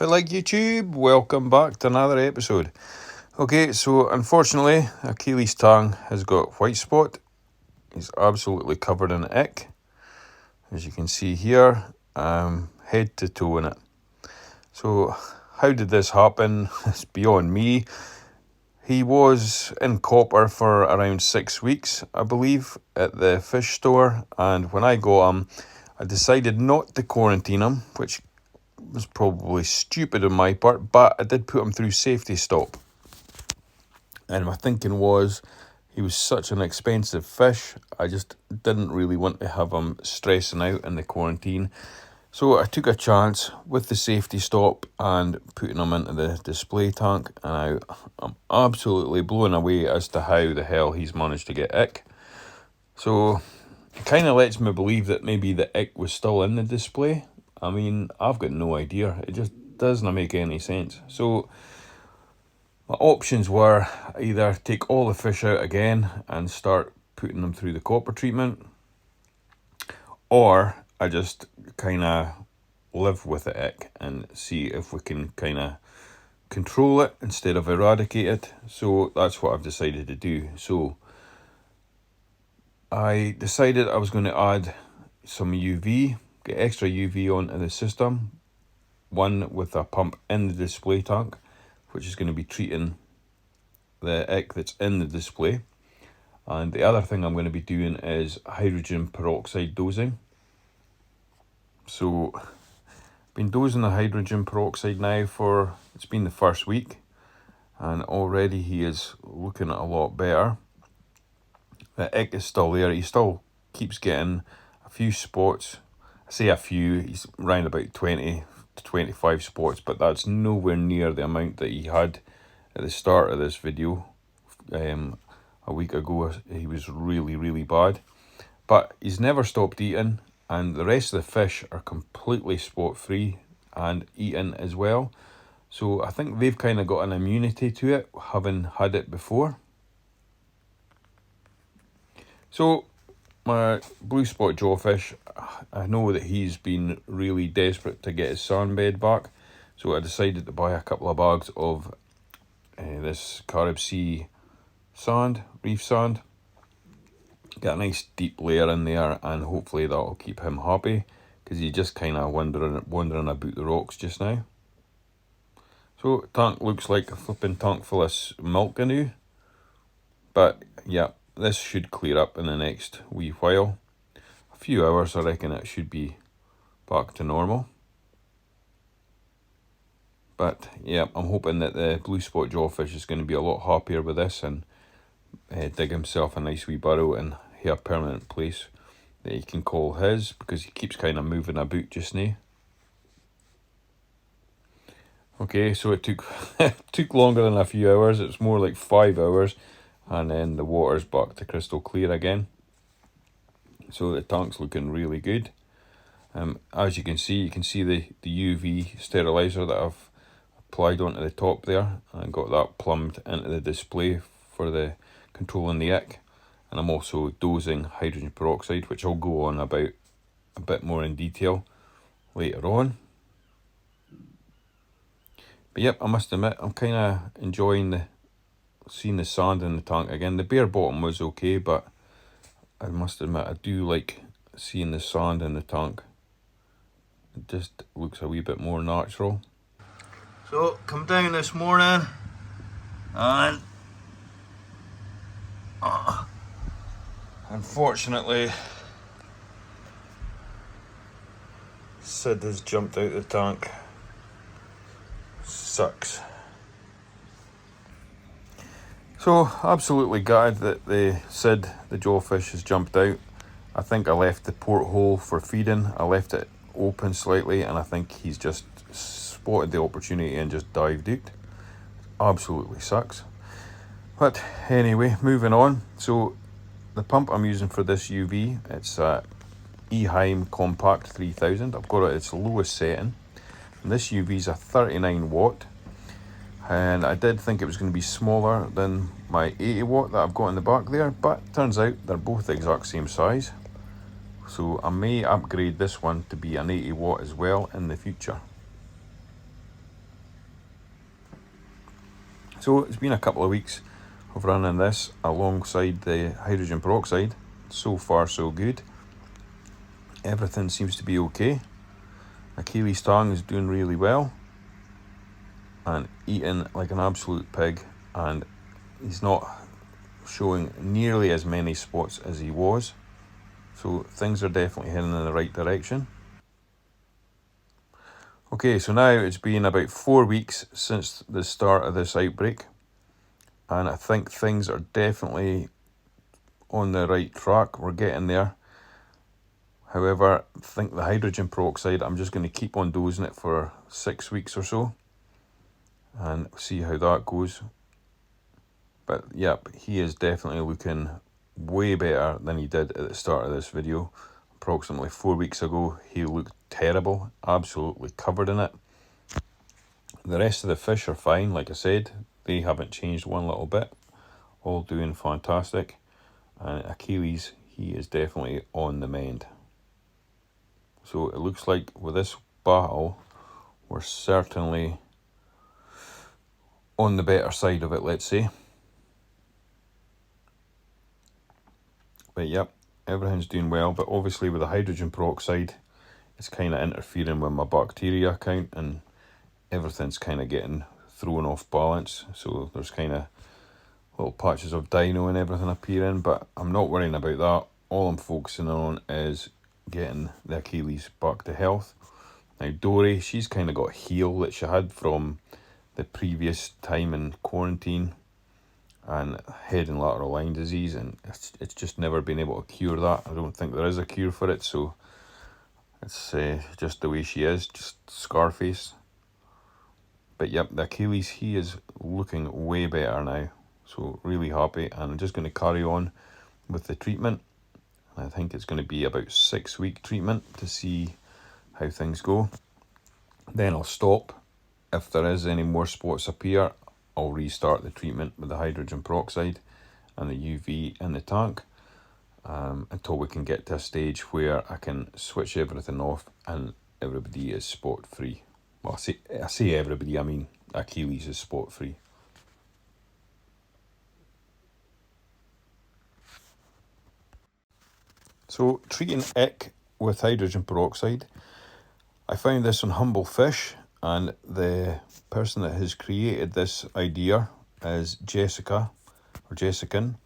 you like YouTube, welcome back to another episode. Okay, so unfortunately, Achilles' tongue has got white spot. He's absolutely covered in ick, as you can see here, head to toe in it. So how did this happen? It's beyond me. He was in copper for around 6 weeks, I believe, at the fish store, and when I got him, I decided not to quarantine him, which was probably stupid on my part, but I did put him through safety stop. And my thinking was, he was such an expensive fish, I just didn't really want to have him stressing out in the quarantine. So I took a chance with the safety stop and putting him into the display tank, and I'm absolutely blown away as to how the hell he's managed to get ick. So it kind of lets me believe that maybe the ick was still in the display. I mean, I've got no idea. It just doesn't make any sense. So my options were either take all the fish out again and start putting them through the copper treatment, or I just kind of live with the ick and see if we can kind of control it instead of eradicate it. So that's what I've decided to do. So I decided I was going to add some UV, get extra UV onto the system, one with a pump in the display tank, which is going to be treating the ick that's in the display. And the other thing I'm going to be doing is hydrogen peroxide dosing. So I've been dosing the hydrogen peroxide now for, it's been the first week, and already he is looking a lot better. The ick is still there. He still keeps getting a few spots. I say a few, he's around about 20 to 25 spots, but that's nowhere near the amount that he had at the start of this video. A week ago he was really bad, but he's never stopped eating, and the rest of the fish are completely spot free and eating as well. So I think they've kind of got an immunity to it, having had it before. So my blue spot jawfish, I know that he's been really desperate to get his sand bed back, so I decided to buy a couple of bags of this Carib Sea sand, reef sand. Get a nice deep layer in there, and hopefully that'll keep him happy, because he's just kind of wandering about the rocks just now. So tank looks like a flipping tank full of milk canoe, but yeah, this should clear up in the next wee while. A few hours, I reckon it should be back to normal. But yeah, I'm hoping that the blue spot jawfish is going to be a lot happier with this and dig himself a nice wee burrow and have a permanent place that he can call his, because he keeps kind of moving about just now. Okay, so it took longer than a few hours. It's more like 5 hours, and then the water's back to crystal clear again. So the tank's looking really good. As you can see the UV sterilizer that I've applied onto the top there, and got that plumbed into the display for the controlling the ick. And I'm also dosing hydrogen peroxide, which I'll go on about a bit more in detail later on. But yep, I must admit, I'm kind of enjoying seeing the sand in the tank again. The bare bottom was okay, but I must admit, I do like seeing the sand in the tank. It just looks a wee bit more natural. So, come down this morning, and unfortunately, Sid has jumped out the tank. Sucks. So absolutely gutted that the jawfish has jumped out. I think I left the porthole for feeding. I left it open slightly, and I think he's just spotted the opportunity and just dived out. Absolutely sucks. But anyway, moving on. So the pump I'm using for this UV, it's Eheim Compact 3000. I've got it at its lowest setting. And this UV is a 39 watt. And I did think it was going to be smaller than my 80 watt that I've got in the back there, but turns out they're both the exact same size. So I may upgrade this one to be an 80 watt as well in the future. So it's been a couple of weeks of running this alongside the hydrogen peroxide. So far so good. Everything seems to be okay. Achilles tongue is doing really well and eating like an absolute pig, and he's not showing nearly as many spots as he was. So things are definitely heading in the right direction. Okay, so now it's been about 4 weeks since the start of this outbreak, and I think things are definitely on the right track. We're getting there. However, I think the hydrogen peroxide, I'm just going to keep on dosing it for 6 weeks or so and see how that goes. But yep, he is definitely looking way better than he did at the start of this video. Approximately 4 weeks ago, he looked terrible, absolutely covered in it. The rest of the fish are fine, like I said. They haven't changed one little bit. All doing fantastic. And Achilles, he is definitely on the mend. So it looks like with this battle, we're certainly on the better side of it, let's say. But yep, everything's doing well. But obviously with the hydrogen peroxide, it's kind of interfering with my bacteria count, and everything's kind of getting thrown off balance. So there's kind of little patches of dino and everything appearing, but I'm not worrying about that. All I'm focusing on is getting the Achilles back to health. Now Dory, she's kind of got a heel that she had from the previous time in quarantine and head and lateral line disease, and it's just never been able to cure that. I don't think there is a cure for it, so it's just the way she is, just Scarface. But yep, the Achilles, he is looking way better now, so really happy. And I'm just going to carry on with the treatment. I think it's going to be about 6 week treatment to see how things go. Then I'll stop. If there is any more spots appear, I'll restart the treatment with the hydrogen peroxide and the UV in the tank until we can get to a stage where I can switch everything off and everybody is spot free. Well, I say everybody, I mean Achilles is spot free. So treating ick with hydrogen peroxide, I found this on HumbleFish, and the person that has created this idea is Jessica, or Jessican.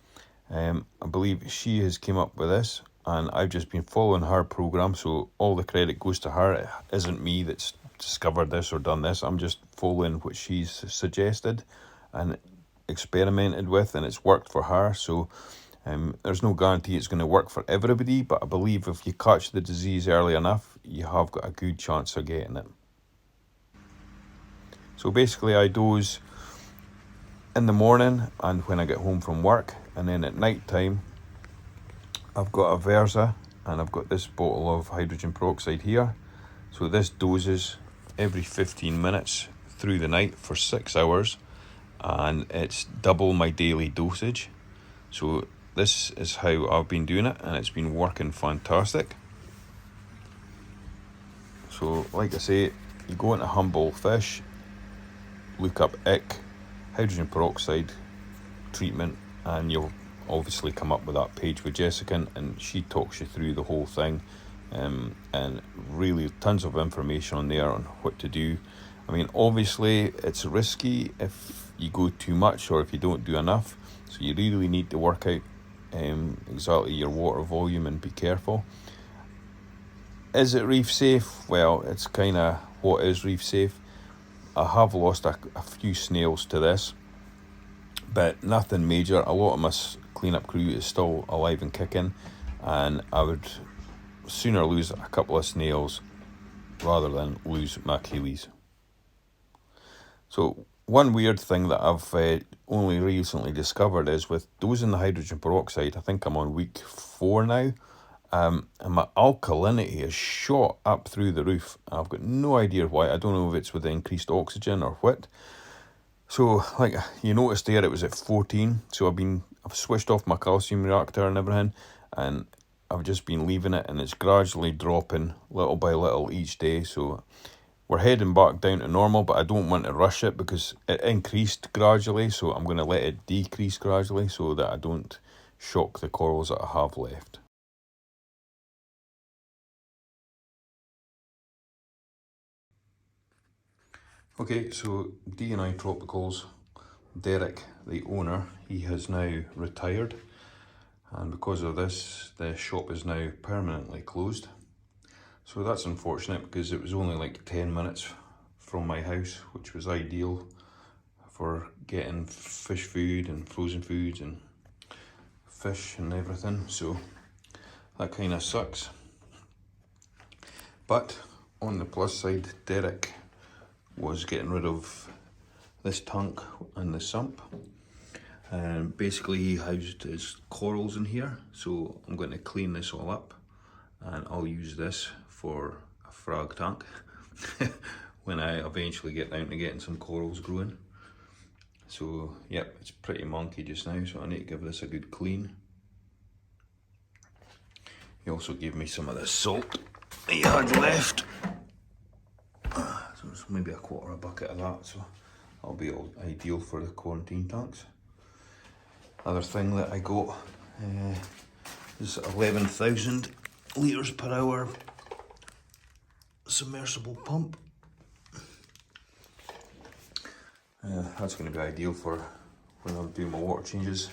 I believe she has came up with this, and I've just been following her program, so all the credit goes to her. It isn't me that's discovered this or done this. I'm just following what she's suggested and experimented with, and it's worked for her. So there's no guarantee it's going to work for everybody, but I believe if you catch the disease early enough, you have got a good chance of getting it. So basically I dose in the morning and when I get home from work, and then at night time I've got a Versa and I've got this bottle of hydrogen peroxide here. So this doses every 15 minutes through the night for 6 hours, and it's double my daily dosage. So this is how I've been doing it, and it's been working fantastic. So like I say, you go into HumbleFish, look up ick, hydrogen peroxide treatment, and you'll obviously come up with that page with Jessica, and she talks you through the whole thing, and really tons of information on there on what to do. I mean, obviously it's risky if you go too much or if you don't do enough, so you really need to work out exactly your water volume and be careful. Is it reef safe? Well, it's kind of what is reef safe. I have lost a few snails to this, but nothing major. A lot of my cleanup crew is still alive and kicking, and I would sooner lose a couple of snails rather than lose my Achilles. So one weird thing that I've only recently discovered is with dosing the hydrogen peroxide, I think I'm on week 4 now, and my alkalinity is shot up through the roof. I've got no idea why. I don't know if it's with the increased oxygen or what. So like you noticed there, it was at 14. So I've switched off my calcium reactor and everything, and I've just been leaving it, and it's gradually dropping little by little each day. So we're heading back down to normal, but I don't want to rush it because it increased gradually, so I'm going to let it decrease gradually so that I don't shock the corals that I have left. Okay, so D&I Tropicals, Derek, the owner, he has now retired, and because of this, the shop is now permanently closed. So that's unfortunate because it was only like 10 minutes from my house, which was ideal for getting fish food and frozen foods and fish and everything, so that kind of sucks. But on the plus side, Derek was getting rid of this tank and the sump, and basically he housed his corals in here, so I'm going to clean this all up and I'll use this for a frog tank when I eventually get down to getting some corals growing. So yep, it's pretty monkey just now, so I need to give this a good clean. He also gave me some of the salt he had left, so it's maybe a quarter of a bucket of that, so that'll be all ideal for the quarantine tanks. Other thing that I got is 11,000 litres per hour submersible pump. That's going to be ideal for when I'm doing my water changes.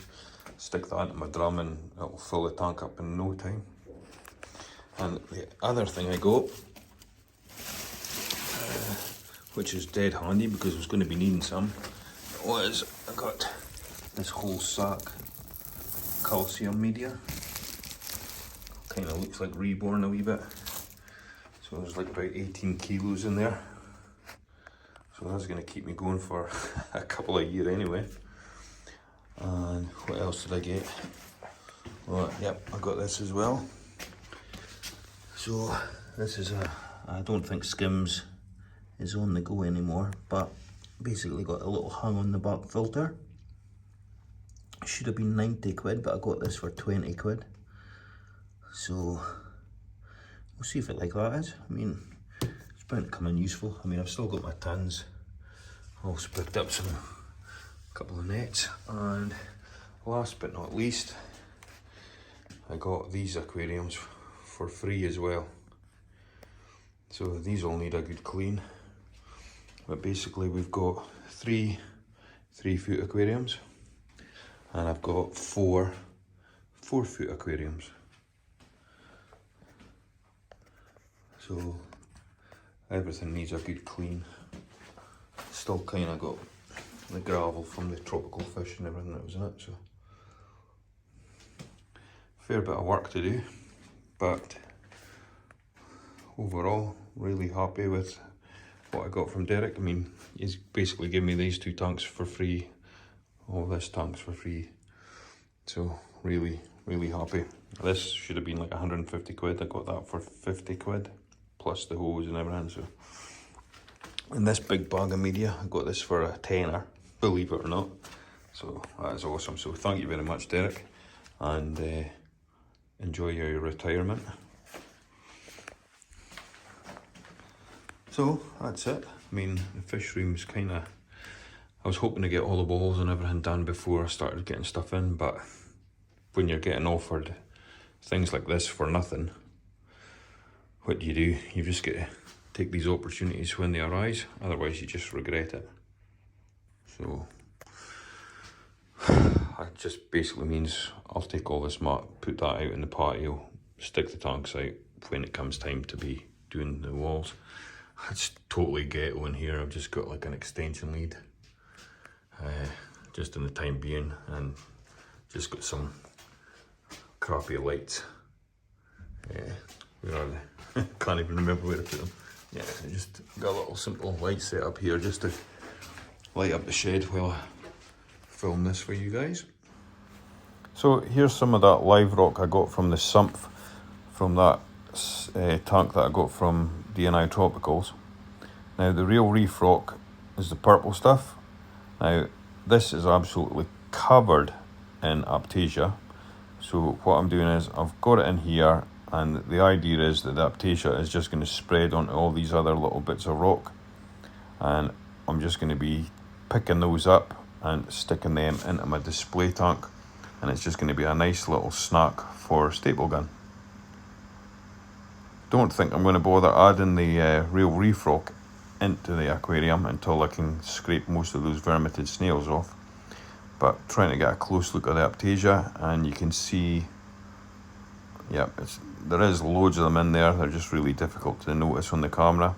Stick that into my drum and it'll fill the tank up in no time. And the other thing I got, which is dead handy because I was going to be needing some, was I got this whole sack calcium media. Kind of looks like Reborn a wee bit. So there's like about 18 kilos in there. So that's going to keep me going for a couple of years anyway. And what else did I get? Well, yep, I got this as well. So this is I don't think Skims is on the go anymore, but basically got a little hung on the back filter. It should have been 90 quid, but I got this for 20 quid. So we'll see if it like that is. I mean, it's bound to come in useful. I mean, I've still got my tins. I also picked up a couple of nets, and last but not least, I got these aquariums for free as well. So these all need a good clean, but basically we've got three 3-foot aquariums, and I've got 4 4-foot aquariums. So everything needs a good clean. Still kind of got the gravel from the tropical fish and everything that was in it, so fair bit of work to do, but overall really happy with what I got from Derek. I mean, he's basically given me these 2 tanks for free, all this tanks for free, so really happy. This should have been like 150 quid, I got that for 50 quid plus the hose and everything. So, and this big bag of media, I got this for a tenner, believe it or not. So that is awesome. So thank you very much, Derek, and enjoy your retirement. So that's it. I mean, the fish room's kind of, I was hoping to get all the walls and everything done before I started getting stuff in, but when you're getting offered things like this for nothing, what do? You just get to take these opportunities when they arise, otherwise you just regret it. So that just basically means I'll take all this mat, put that out in the patio, stick the tanks out when it comes time to be doing the walls. It's totally ghetto in here. I've just got like an extension lead, just in the time being, and just got some crappy lights. Where are they? Can't even remember where to put them. Yeah, I just got a little simple light set up here just to light up the shed while I film this for you guys. So here's some of that live rock I got from the sump from that tank that I got from D&I Tropicals. Now the real reef rock is the purple stuff. Now this is absolutely covered in Aptasia. So what I'm doing is I've got it in here and the idea is that the Aiptasia is just going to spread onto all these other little bits of rock, and I'm just going to be picking those up and sticking them into my display tank, and it's just going to be a nice little snack for staple gun. Don't think I'm going to bother adding the real reef rock into the aquarium until I can scrape most of those vermeted snails off. But trying to get a close look at the Aiptasia, and you can see, yeah, there is loads of them in there. They're just really difficult to notice on the camera.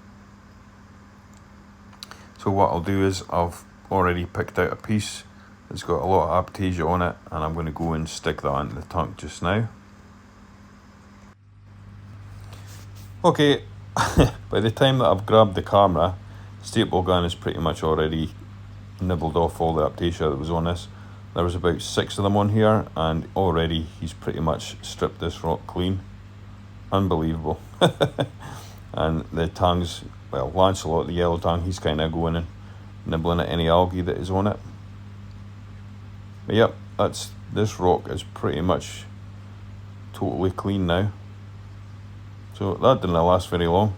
So what I'll do is I've already picked out a piece that's got a lot of Aiptasia on it, and I'm going to go and stick that into the tank just now. Okay, by the time that I've grabbed the camera, staple gun is pretty much already nibbled off all the Aiptasia that was on this. There was about 6 of them on here, and already he's pretty much stripped this rock clean. Unbelievable. And the tangs, well, Lancelot, the yellow tang, he's kind of going and nibbling at any algae that is on it. But yep, this rock is pretty much totally clean now. So that didn't last very long.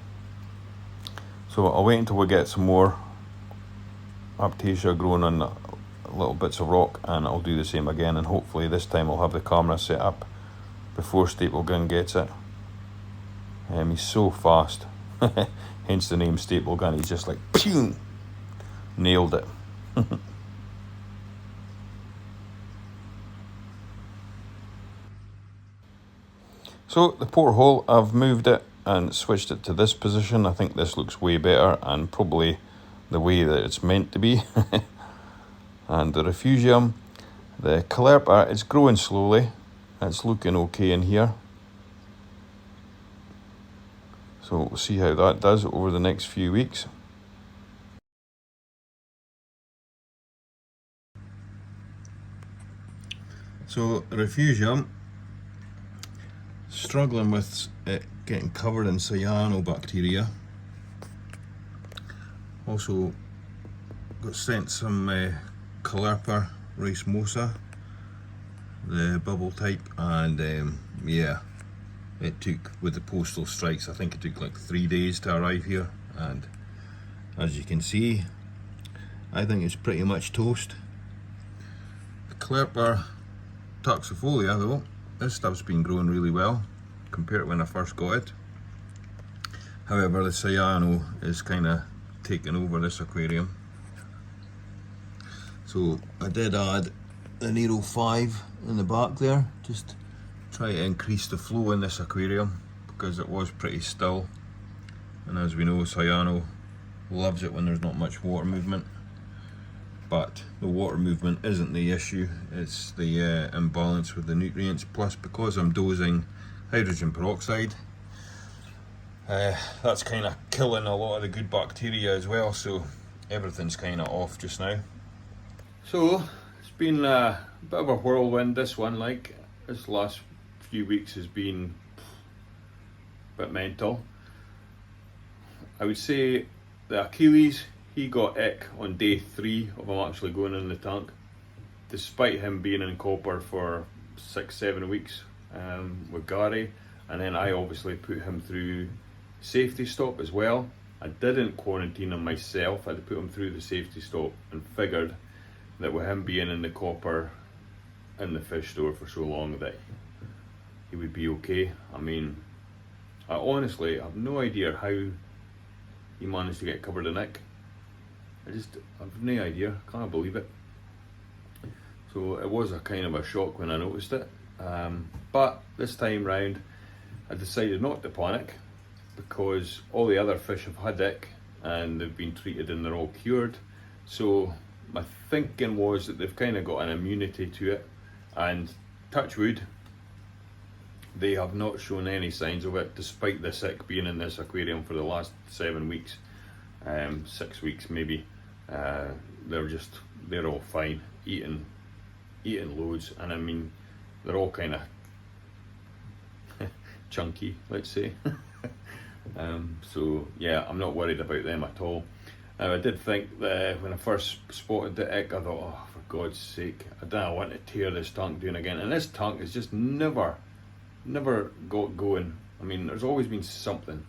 So I'll wait until we get some more Aiptasia growing on little bits of rock, and I'll do the same again, and hopefully this time I'll have the camera set up before staple gun gets it. He's so fast. Hence the name staple gun. He's just like pew, nailed it. So the porthole, I've moved it and switched it to this position. I think this looks way better, and probably the way that it's meant to be. And the refugium, the caulerpa, it's growing slowly. It's looking okay in here. So we'll see how that does over the next few weeks. So refugium, struggling with it getting covered in cyanobacteria. Also got sent some caulerpa racemosa, the bubble type, and yeah, it took, with the postal strikes, I think it took like 3 days to arrive here, and as you can see, I think it's pretty much toast. The caulerpa toxifolia though, this stuff's been growing really well compared to when I first got it. However, the cyano is kind of taking over this aquarium. So I did add the Nero 5 in the back there, just try to increase the flow in this aquarium because it was pretty still, and as we know, cyano loves it when there's not much water movement. But the water movement isn't the issue, it's the imbalance with the nutrients. Plus, because I'm dosing hydrogen peroxide, that's kind of killing a lot of the good bacteria as well, so everything's kind of off just now. So it's been a bit of a whirlwind, this one. Like, this last few weeks has been a bit mental. I would say the Achilles, he got ick on day 3 of him actually going in the tank, despite him being in copper for 6-7 weeks with Gary, and then I obviously put him through safety stop as well. I didn't quarantine him myself, I had to put him through the safety stop, and figured that with him being in the copper in the fish store for so long that he would be okay. I mean, I honestly have no idea how he managed to get covered in ick. I've no idea, can't believe it. So it was a kind of a shock when I noticed it. But this time round, I decided not to panic because all the other fish have had ick and they've been treated and they're all cured. So my thinking was that they've kind of got an immunity to it, and touch wood, they have not shown any signs of it despite this ick being in this aquarium for the last 7 weeks, 6 weeks maybe. They're all fine, eating loads, and I mean, they're all kind of chunky, let's say. So yeah, I'm not worried about them at all. Now, I did think that when I first spotted the ick, I thought, oh, for God's sake, I don't want to tear this tank down again. And this tank has just never got going I mean, there's always been something.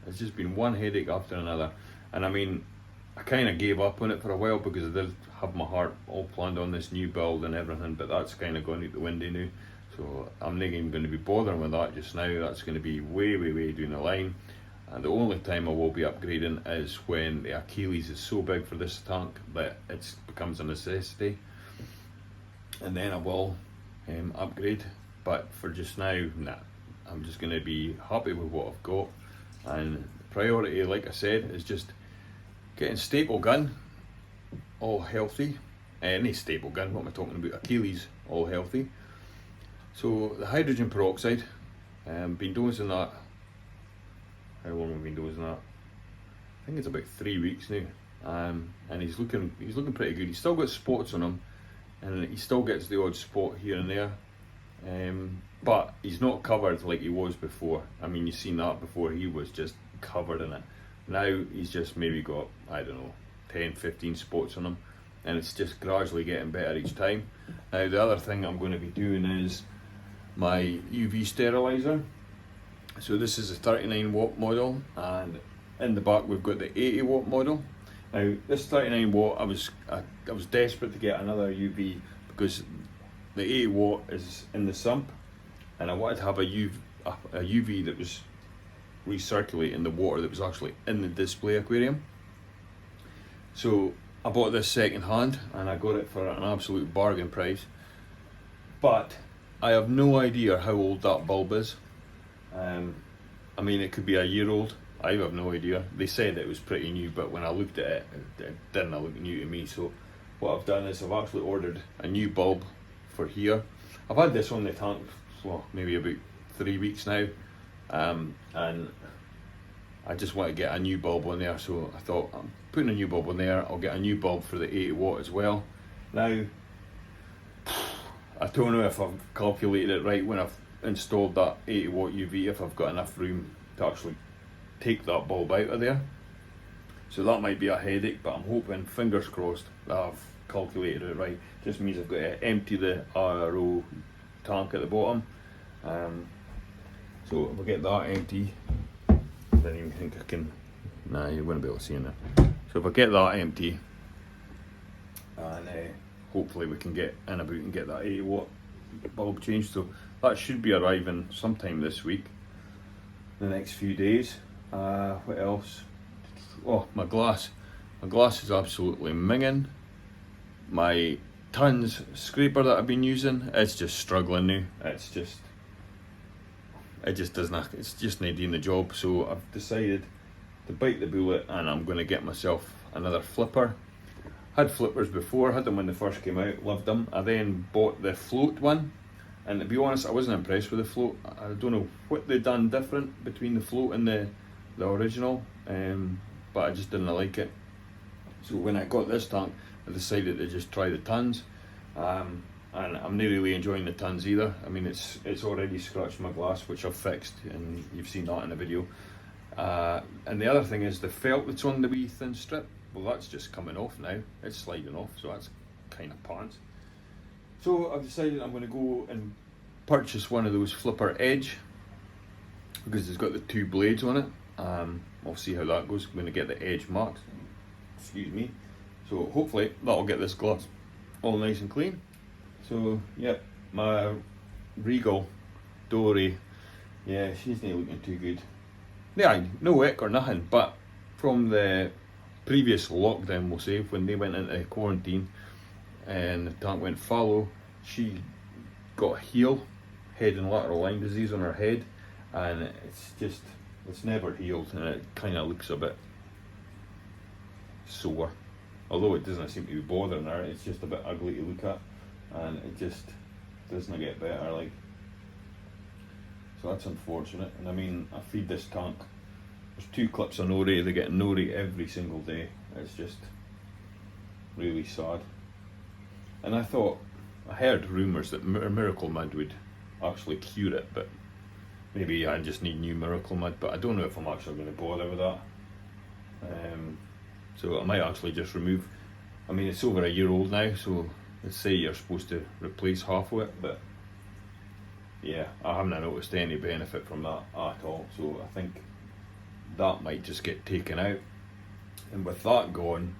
It's just been one headache after another. And I mean, I kind of gave up on it for a while because I did have my heart all planned on this new build and everything, but that's kind of gone out the window now. So I'm not even going to be bothering with that just now. That's going to be way down the line. And the only time I will be upgrading is when the Achilles is so big for this tank that it becomes a necessity. And then I will upgrade. But for just now, nah. I'm just going to be happy with what I've got. And priority, like I said, is just getting staple gun all healthy. Any staple gun, what am I talking about? Achilles all healthy. So the hydrogen peroxide, been dosing that. How long have we been dosing that? I think it's about 3 weeks now. And he's looking pretty good. He's still got spots on him, and he still gets the odd spot here and there. But he's not covered like he was before. I mean, you've seen that before, he was just covered in it. Now he's just maybe got, I don't know, 10, 15 spots on him, and it's just gradually getting better each time. Now the other thing I'm going to be doing is my UV sterilizer. So this is a 39 watt model, and in the back we've got the 80 watt model. Now this 39 watt, I was desperate to get another UV because the 80 watt is in the sump, and I wanted to have a UV that was recirculating the water that was actually in the display aquarium. So I bought this second hand, and I got it for an absolute bargain price. But I have no idea how old that bulb is. I mean, it could be a year old. I have no idea. They said it was pretty new, but when I looked at it, it didn't look new to me. So what I've done is I've actually ordered a new bulb for here. I've had this on the tank for maybe about 3 weeks now, and I just want to get a new bulb on there. So I thought, I'm putting a new bulb on there. I'll get a new bulb for the 80 watt as well. Now, I don't know if I've calculated it right when I've installed that 80 watt UV, if I've got enough room to actually take that bulb out of there. So that might be a headache, but I'm hoping, fingers crossed, that I've calculated it right. Just means I've got to empty the RO tank at the bottom. So if I get that empty, I don't even think I can, nah, you wouldn't be able to see in there. So if I get that empty, and hopefully we can get in about and get that 80 watt bulb changed. So that should be arriving sometime this week, the next few days. What else? Oh, my glass is absolutely minging. My tons scraper that I've been using, it's just struggling now. It just doesn't, it's just not doing the job. So I've decided to bite the bullet, and I'm going to get myself another flipper. Had flippers before, had them when they first came out, loved them. I then bought the float one, and to be honest, I wasn't impressed with the float. I don't know what they've done different between the float and the original, but I just didn't like it. So when I got this tank, I decided to just try the tons, and I'm not really enjoying the tons either. I mean, it's already scratched my glass, which I've fixed, and you've seen that in the video. And the other thing is the felt that's on the wee thin strip. Well, that's just coming off now. It's sliding off, so that's kind of pants. So I've decided I'm going to go and purchase one of those flipper edge, because it's got the 2 blades on it. I'll see how that goes. I'm going to get the edge marked. Excuse me. So hopefully that'll get this glass all nice and clean. So yep, my Regal Dory, yeah, she's not looking too good. Yeah, no ick or nothing, but from the previous lockdown, we'll say, when they went into quarantine and the tank went fallow, she got heel, head and lateral line disease on her head, and it's never healed, and it kind of looks a bit sore. Although it doesn't seem to be bothering her, it's just a bit ugly to look at, and it just doesn't get better, like. So that's unfortunate. And I mean, I feed this tank, there's 2 clips of nori, they get nori every single day. It's just really sad. And I heard rumours that Miracle Mud would actually cure it, but maybe I just need new Miracle Mud, but I don't know if I'm actually going to bother with that. So I might actually just remove, I mean, it's over a year old now, so let's say you're supposed to replace half of it, but yeah, I haven't noticed any benefit from that at all. So I think that might just get taken out. And with that gone,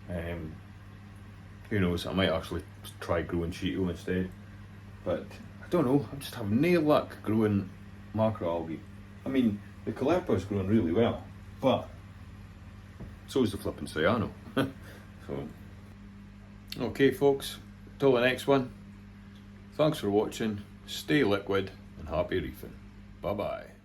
who knows, I might actually try growing Cheeto instead. But I don't know, I just have no luck growing macroalgae. I mean, the calepa is growing really well, but so is the flipping cyano. So, okay folks, till the next one, thanks for watching, stay liquid and happy reefing. Bye bye.